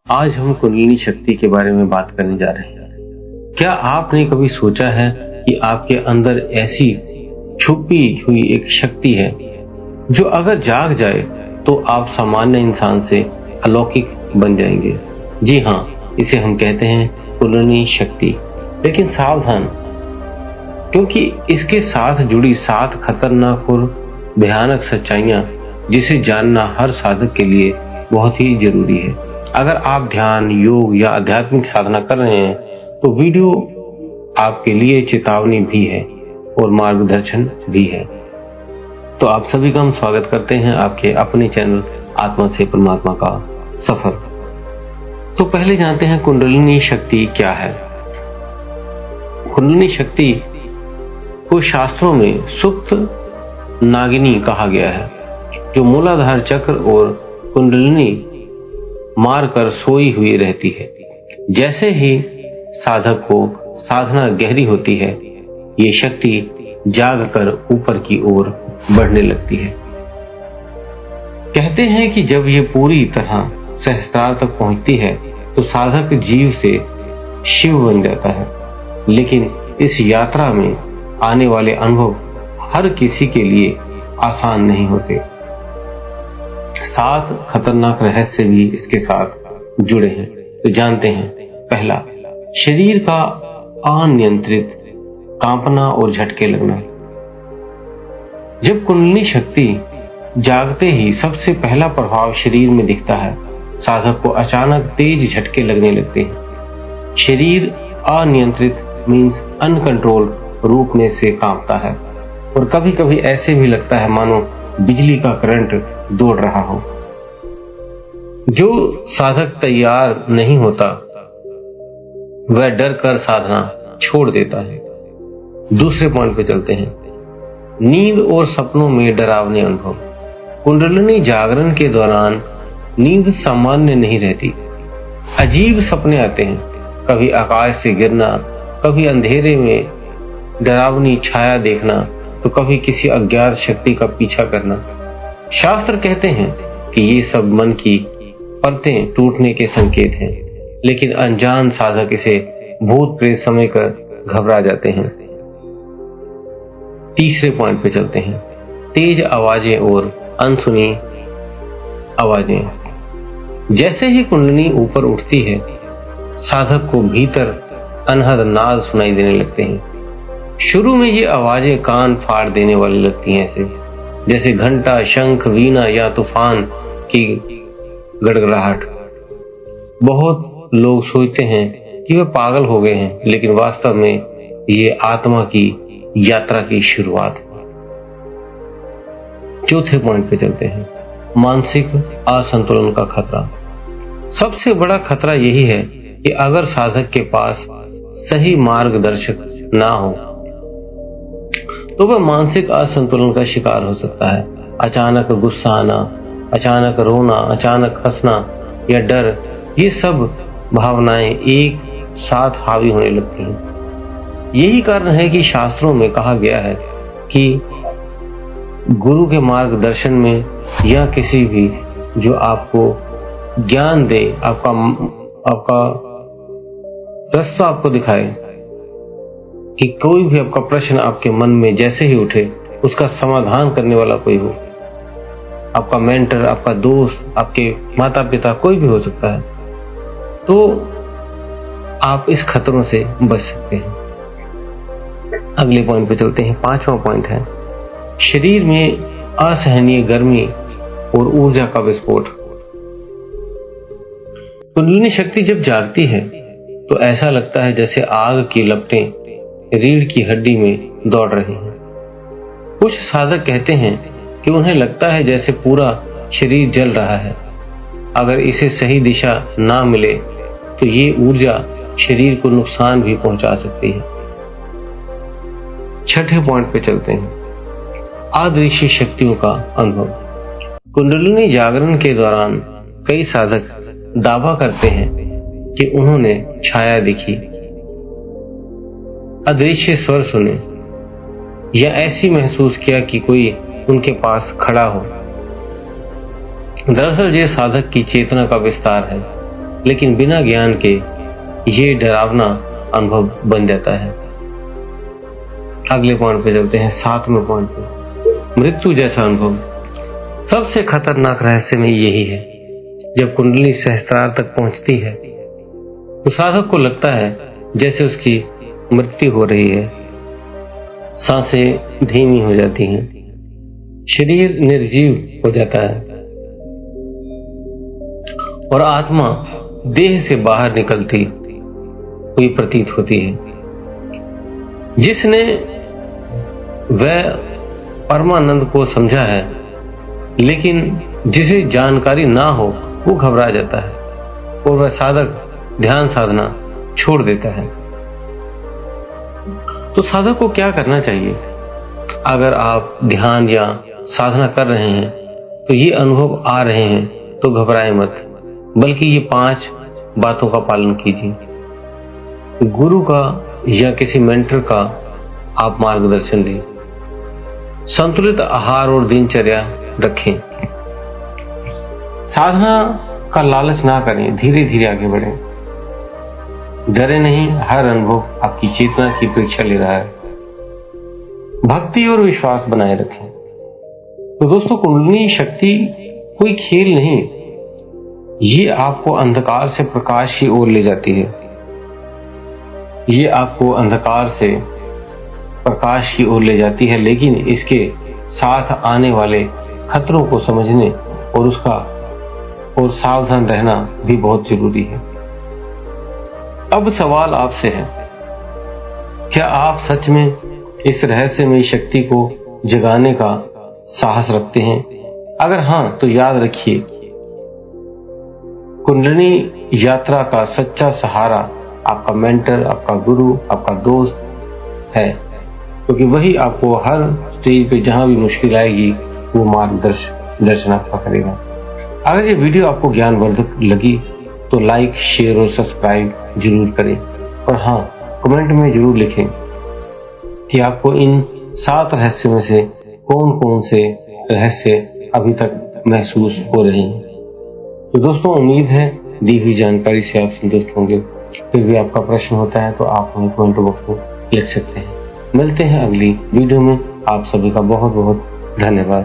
आज हम कुंडलिनी शक्ति के बारे में बात करने जा रहे हैं। क्या आपने कभी सोचा है कि आपके अंदर ऐसी छुपी हुई एक शक्ति है जो अगर जाग जाए तो आप सामान्य इंसान से अलौकिक बन जाएंगे? जी हाँ, इसे हम कहते हैं कुंडलिनी शक्ति। लेकिन सावधान, क्योंकि इसके साथ जुड़ी 7 खतरनाक और भयानक सच्चाइयां जिसे जानना हर साधक के लिए बहुत ही जरूरी है। अगर आप ध्यान, योग या आध्यात्मिक साधना कर रहे हैं तो वीडियो आपके लिए चेतावनी भी है और मार्गदर्शन भी है। तो आप सभी का हम स्वागत करते हैं आपके अपने चैनल आत्मा से परमात्मा का सफर। तो पहले जानते हैं कुंडलिनी शक्ति क्या है। कुंडलिनी शक्ति को शास्त्रों में सुप्त नागिनी कहा गया है, जो मूलाधार चक्र और कुंडलिनी मारकर सोई हुई रहती है। जैसे ही साधक को साधना गहरी होती है, ये शक्ति जागकर ऊपर की ओर बढ़ने लगती है। कहते हैं कि जब ये पूरी तरह सहस्त्रार तक पहुंचती है तो साधक जीव से शिव बन जाता है। लेकिन इस यात्रा में आने वाले अनुभव हर किसी के लिए आसान नहीं होते। 7 खतरनाक रहस्य भी इसके साथ जुड़े हैं, तो जानते हैं। पहला, शरीर का अनियंत्रित कांपना और झटके लगना। जब कुंडलिनी शक्ति जागते ही सबसे पहला प्रभाव शरीर में दिखता है। साधक को अचानक तेज झटके लगने लगते हैं। शरीर अनियंत्रित मीन्स अनकंट्रोल रूप में से कांपता है और कभी कभी ऐसे भी लगता है मानो बिजली का करंट दौड़ रहा हो। जो साधक तैयार नहीं होता वह डर कर साधना छोड़ देता है। दूसरे पॉइंट पे चलते हैं, नींद और सपनों में डरावने अनुभव। कुंडलिनी जागरण के दौरान नींद सामान्य नहीं रहती। अजीब सपने आते हैं, कभी आकाश से गिरना, कभी अंधेरे में डरावनी छाया देखना, तो कभी किसी अज्ञात शक्ति का पीछा करना। शास्त्र कहते हैं कि ये सब मन की परतें टूटने के संकेत हैं, लेकिन अनजान साधक इसे भूत प्रेत समझकर घबरा जाते हैं। तीसरे पॉइंट पे चलते हैं, तेज आवाजें और अनसुनी आवाजें। जैसे ही कुंडलिनी ऊपर उठती है, साधक को भीतर अनहद नाद सुनाई देने लगते हैं। शुरू में ये आवाजें कान फाड़ देने वाली लगती हैं, ऐसे जैसे घंटा, शंख, वीणा या तूफान की गड़गड़ाहट। बहुत लोग सोचते हैं कि वे पागल हो गए हैं, लेकिन वास्तव में ये आत्मा की यात्रा की शुरुआत है। चौथे पॉइंट पे चलते हैं, मानसिक असंतुलन का खतरा। सबसे बड़ा खतरा यही है कि अगर साधक के पास सही मार्गदर्शक ना हो तो वह मानसिक असंतुलन का शिकार हो सकता है। अचानक गुस्सा आना, अचानक रोना, अचानक हंसना या डर, ये सब भावनाएं एक साथ हावी होने लगती हैं। यही कारण है कि शास्त्रों में कहा गया है कि गुरु के मार्गदर्शन में या किसी भी जो आपको ज्ञान दे, आपका रास्ता आपको दिखाए, कि कोई भी आपका प्रश्न आपके मन में जैसे ही उठे उसका समाधान करने वाला कोई हो। आपका मेंटर, आपका दोस्त, आपके माता पिता, कोई भी हो सकता है, तो आप इस खतरों से बच सकते हैं। अगले पॉइंट पे चलते हैं। 5वां पॉइंट है, शरीर में असहनीय गर्मी और ऊर्जा का विस्फोट। कुंडलिनी शक्ति जब जागती है तो ऐसा लगता है जैसे आग की लपटें रीढ़ की हड्डी में दौड़ रही हैं। कुछ साधक कहते हैं कि उन्हें लगता है जैसे पूरा शरीर जल रहा है। अगर इसे सही दिशा ना मिले तो ये ऊर्जा शरीर को नुकसान भी पहुंचा सकती है। 6ठे पॉइंट पे चलते हैं, अदृश्य शक्तियों का अनुभव। कुंडलिनी जागरण के दौरान कई साधक दावा करते हैं कि उन्होंने छाया दिखी, अदृश्य स्वर सुने या ऐसी महसूस किया कि कोई उनके पास खड़ा हो। दरअसल ये साधक की चेतना का विस्तार है। लेकिन बिना ज्ञान के ये डरावना अनुभव बन जाता है। अगले पॉइंट पे चलते हैं, 7वें पॉइंट पे, मृत्यु जैसा अनुभव। सबसे खतरनाक रहस्य में यही है, जब कुंडली सहस्त्रार तक पहुंचती है तो साधक को लगता है जैसे उसकी मृत्यु हो रही है। सांसें धीमी हो जाती हैं, शरीर निर्जीव हो जाता है और आत्मा देह से बाहर निकलती हुई प्रतीत होती है। जिसने वह परमानंद को समझा है लेकिन जिसे जानकारी ना हो वो घबरा जाता है और वह साधक ध्यान साधना छोड़ देता है। तो साधक को क्या करना चाहिए? अगर आप ध्यान या साधना कर रहे हैं तो ये अनुभव आ रहे हैं तो घबराएं मत, बल्कि ये 5 बातों का पालन कीजिए। गुरु का या किसी मेंटर का आप मार्गदर्शन लें, संतुलित आहार और दिनचर्या रखें, साधना का लालच ना करें, धीरे धीरे आगे बढ़ें, डरे नहीं, हर अनुभव आपकी चेतना की परीक्षा ले रहा है। भक्ति और विश्वास बनाए रखें। तो दोस्तों, कुंडलिनी शक्ति कोई खेल नहीं, ये आपको अंधकार से प्रकाश की ओर ले जाती है। ये आपको अंधकार से प्रकाश की ओर ले जाती है, लेकिन इसके साथ आने वाले खतरों को समझने और सावधान रहना भी बहुत जरूरी है। अब सवाल आपसे है, क्या आप सच में इस रहस्यमयी शक्ति को जगाने का साहस रखते हैं? अगर हां, तो याद रखिए, कुंडलिनी यात्रा का सच्चा सहारा आपका मेंटर, आपका गुरु, आपका दोस्त है, क्योंकि वही आपको हर स्टेज पे जहां भी मुश्किल आएगी वो मार्गदर्शन आपका करेगा। अगर ये वीडियो आपको ज्ञानवर्धक लगी तो लाइक, शेयर और सब्सक्राइब जरूर करें, और हाँ, कमेंट में जरूर लिखें कि आपको इन 7 रहस्यों में से कौन कौन से रहस्य अभी तक महसूस हो रहे हैं। तो दोस्तों, उम्मीद है दी हुई जानकारी से आप संतुष्ट होंगे। फिर भी आपका प्रश्न होता है तो आप हमें कमेंट बॉक्स में लिख सकते हैं। मिलते हैं अगली वीडियो में। आप सभी का बहुत बहुत धन्यवाद।